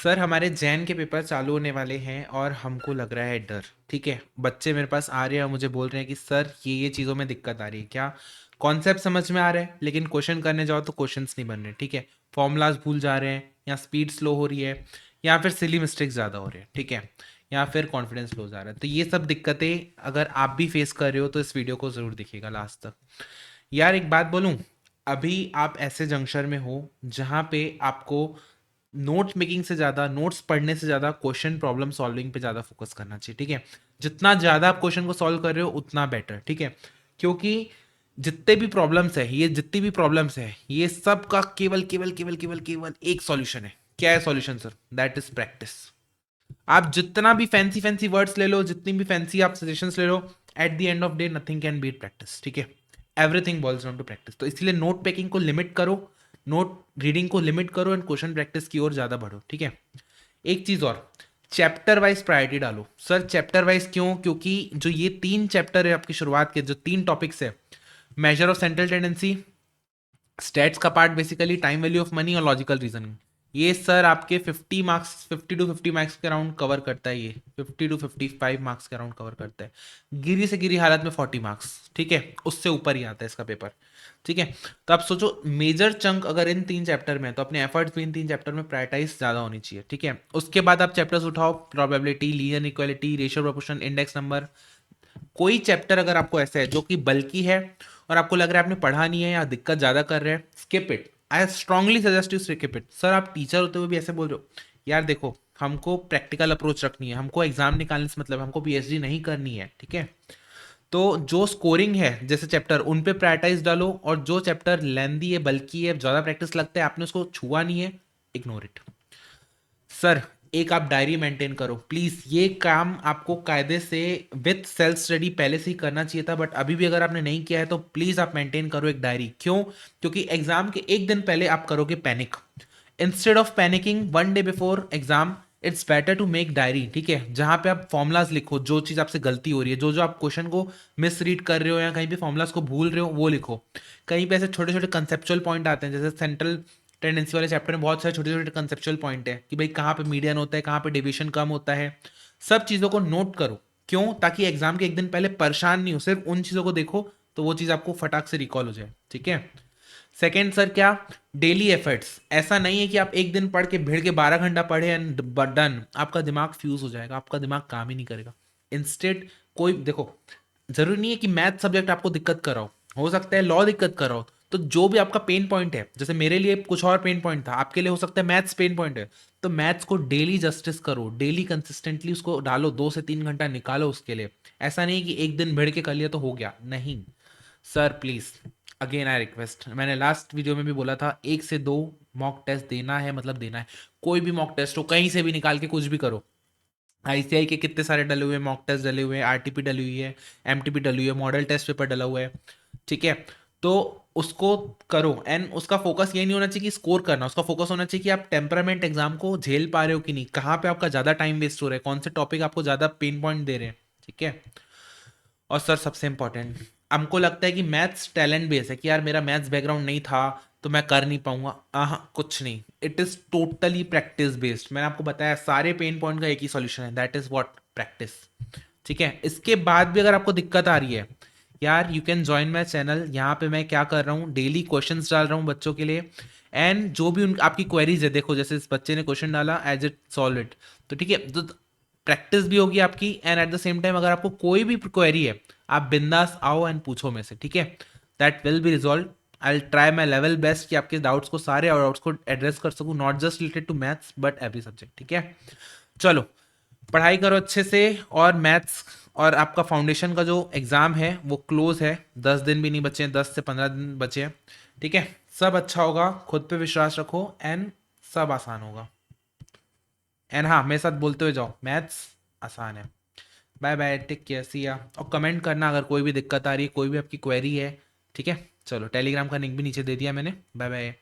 Sir हमारे जैन के paper चालू होने वाले हैं और हमको लग रहा है डर। ठीक है, बच्चे मेरे पास आ रहे हैं और मुझे बोल रहे हैं कि सर ये चीज़ों में दिक्कत आ रही है। क्या कॉन्सेप्ट समझ में आ रहा है लेकिन क्वेश्चन करने जाओ तो क्वेश्चंस नहीं बन रहे। ठीक है, फॉर्मूलाज भूल जा रहे हैं, या स्पीड स्लो हो रही है, या फिर सिली मिस्टेक्स ज़्यादा हो रहे हैं। ठीक है, या फिर कॉन्फिडेंस लो जा रहा है। तो ये सब दिक्कतें अगर आप भी फेस कर रहे हो तो इस वीडियो को ज़रूर देखिएगा लास्ट तक। यार एक बात बोलूं, अभी आप ऐसे जंक्शन में हो जहाँ पे आपको नोट मेकिंग से ज़्यादा, नोट्स पढ़ने से ज़्यादा क्वेश्चन प्रॉब्लम सॉल्विंग पे ज़्यादा फोकस करना चाहिए। ठीक है, जितना ज़्यादा आप क्वेश्चन को सॉल्व कर रहे हो उतना बेटर। ठीक है, क्योंकि जितने भी प्रॉब्लम्स है, ये जितनी भी प्रॉब्लम्स है, ये सब का केवल केवल केवल केवल केवल एक सॉल्यूशन है। क्या है solution sir? That is practice. आप जितना भी फैंसी फैंसी वर्ड्स ले लो, जितनी भी फैंसी आप सजेशंस ले लो, at the end of day nothing can beat practice. ठीक है, everything boils down to practice. तो इसलिए नोट पेकिंग को लिमिट करो, नोट रीडिंग को लिमिट करो एंड क्वेश्चन प्रैक्टिस की ओर ज़्यादा बढ़ो। ठीक है, एक चीज़ और, चैप्टर वाइज प्रायोरिटी डालो। सर चैप्टर वाइज क्यों? क्योंकि जो ये 3 चैप्टर है आपकी शुरुआत के, जो 3 टॉपिक्स है, measure of central tendency, stats का part basically time value of money और लॉजिकल रीजनिंग, ये सर आपके 50 मार्क्स, 50 टू 50 मार्क्स के अराउंड कवर करता है। ये 50 टू 55 मार्क्स के अराउंड कवर करता है, गिरी से गिरी हालत में 40 मार्क्स। ठीक है, उससे ऊपर ही आता है इसका पेपर। ठीक है, तो आप सोचो मेजर चंक अगर इन 3 चैप्टर में है तो अपने एफर्ट्स भी इन 3 चैप्टर में प्रायोरिटाइज ज़्यादा होनी चाहिए। ठीक है, उसके बाद आप चैप्टर्स उठाओ, probability, linear equality, ratio proportion, index number. कोई चैप्टर अगर आपको ऐसा है जो कि बल्कि है और आपको लग रहा है आपने पढ़ा नहीं है या दिक्कत ज़्यादा कर रहे हैं, skip it. I strongly suggest you skip it. Sir आप टीचर होते हुए भी ऐसे बोल रहे हो? यार देखो, हमको प्रैक्टिकल अप्रोच रखनी है, हमको एग्जाम निकालने से मतलब, हमको पीएचडी नहीं करनी है। ठीक है, तो जो स्कोरिंग है जैसे चैप्टर, उन पे प्रायोरिटाइज डालो, और जो चैप्टर लेंदी है, बल्कि है, ज़्यादा प्रैक्टिस लगता है, आपने उसको छुआ नहीं है, इग्नोर इट। सर एक आप डायरी मेंटेन करो प्लीज। ये काम आपको कायदे से विथ सेल्फ स्टडी पहले से ही करना चाहिए था, बट अभी भी अगर आपने नहीं किया है तो प्लीज आप मेंटेन करो एक डायरी। क्यों? क्योंकि एग्जाम के एक दिन पहले आप करोगे panic. Instead of panicking one day before exam, it's better to make diary. ठीक है, जहां पे आप फॉर्मुलाज लिखो, जो चीज आपसे गलती हो रही है, जो जो आप क्वेश्चन को मिस रीड कर रहे हो या कहीं पे फॉर्मुलाज को भूल रहे हो, वो लिखो। कहीं पे ऐसे छोटे छोटे कंसेप्चुअल पॉइंट आते हैं, जैसे सेंट्रल टेंडेंसी वाले चैप्टर में बहुत सारे छोटे छोटे कंसेप्चुअल पॉइंट है कि भाई कहाँ पे मीडियन होता है, कहाँ पे डेविएशन कम होता है। सब चीज़ों को नोट करो। क्यों? ताकि एग्जाम के एक दिन पहले परेशान नहीं हो, सिर्फ उन चीज़ों को देखो तो वो चीज़ आपको फटाक से रिकॉल हो जाए। ठीक है, सेकेंड सर क्या, डेली एफर्ट्स। ऐसा नहीं है कि आप एक दिन पढ़ के भिड़ के 12 घंटा पढ़े एंड डन, आपका दिमाग फ्यूज हो जाएगा, आपका दिमाग काम ही नहीं करेगा। इंस्टेड कोई देखो, जरूरी नहीं है कि मैथ सब्जेक्ट आपको दिक्कत कर रहा हो सकता है लॉ दिक्कत कर रहा हो। तो जो भी आपका पेन पॉइंट है, जैसे मेरे लिए कुछ और पेन पॉइंट था, आपके लिए हो सकता है मैथ्स पेन पॉइंट है, तो मैथ्स को डेली जस्टिस करो, डेली कंसिस्टेंटली उसको डालो, 2 से 3 घंटा निकालो उसके लिए। ऐसा नहीं कि एक दिन भिड़ के कर लिया तो हो गया, नहीं। Sir please, again I request, मैंने लास्ट वीडियो में भी बोला था, 1 से 2 मॉक टेस्ट देना है, मतलब देना है। कोई भी मॉक टेस्ट हो, कहीं से भी निकाल के कुछ भी करो। आईसीआई के कितने सारे डले हुए हैं, मॉक टेस्ट डले हुए हैं, आरटीपी डली हुई है, एमटीपी डली हुई है, मॉडल टेस्ट पेपर डला हुआ है। ठीक है, तो उसको करो। एंड उसका फोकस ये नहीं होना चाहिए कि स्कोर करना, उसका फोकस होना चाहिए कि आप टेम्परामेंट एग्जाम को झेल पा रहे हो कि नहीं, कहाँ पे आपका ज़्यादा टाइम वेस्ट हो रहा है, कौन से टॉपिक आपको ज़्यादा पेन पॉइंट दे रहे हैं। ठीक है, और सर सबसे इंपॉर्टेंट, हमको लगता है कि मैथ्स टैलेंट बेस है कि यार मेरा मैथ्स बैकग्राउंड नहीं था तो मैं कर नहीं पाऊंगा। कुछ नहीं, it is totally practice based. मैंने आपको बताया सारे पेन पॉइंट का एक ही सॉल्यूशन है, दैट इज व्हाट, प्रैक्टिस। ठीक है, इसके बाद भी अगर आपको दिक्कत आ रही है, यार you can join my channel. यहाँ पे मैं क्या कर रहा हूँ, डेली क्वेश्चंस डाल रहा हूँ बच्चों के लिए, एंड जो भी आपकी क्वेरीज है, देखो जैसे इस बच्चे ने क्वेश्चन डाला, एज इट सॉल्व इट। तो ठीक है, तो प्रैक्टिस भी होगी आपकी, and at the same time अगर आपको कोई भी क्वेरी है, आप बिंदास आओ एंड पूछो में से। ठीक है, that will be resolve. I try my level best कि आपके डाउट्स को, सारे डाउट्स को एड्रेस कर सकूँ, not just related to maths but every subject. ठीक है, चलो पढ़ाई करो अच्छे से। और मैथ्स और आपका फाउंडेशन का जो एग्ज़ाम है वो क्लोज है, 10 दिन भी नहीं बचे हैं, 10 से 15 दिन बचे हैं। ठीक है, सब अच्छा होगा, खुद पे विश्वास रखो, एंड सब आसान होगा। एंड हाँ, मेरे साथ बोलते हुए जाओ, मैथ्स आसान है। बाय बाय, टेक केयर, सी या। और कमेंट करना अगर कोई भी दिक्कत आ रही है, कोई भी आपकी क्वेरी है। ठीक है, चलो टेलीग्राम का लिंक भी नीचे दे दिया मैंने। Bye bye.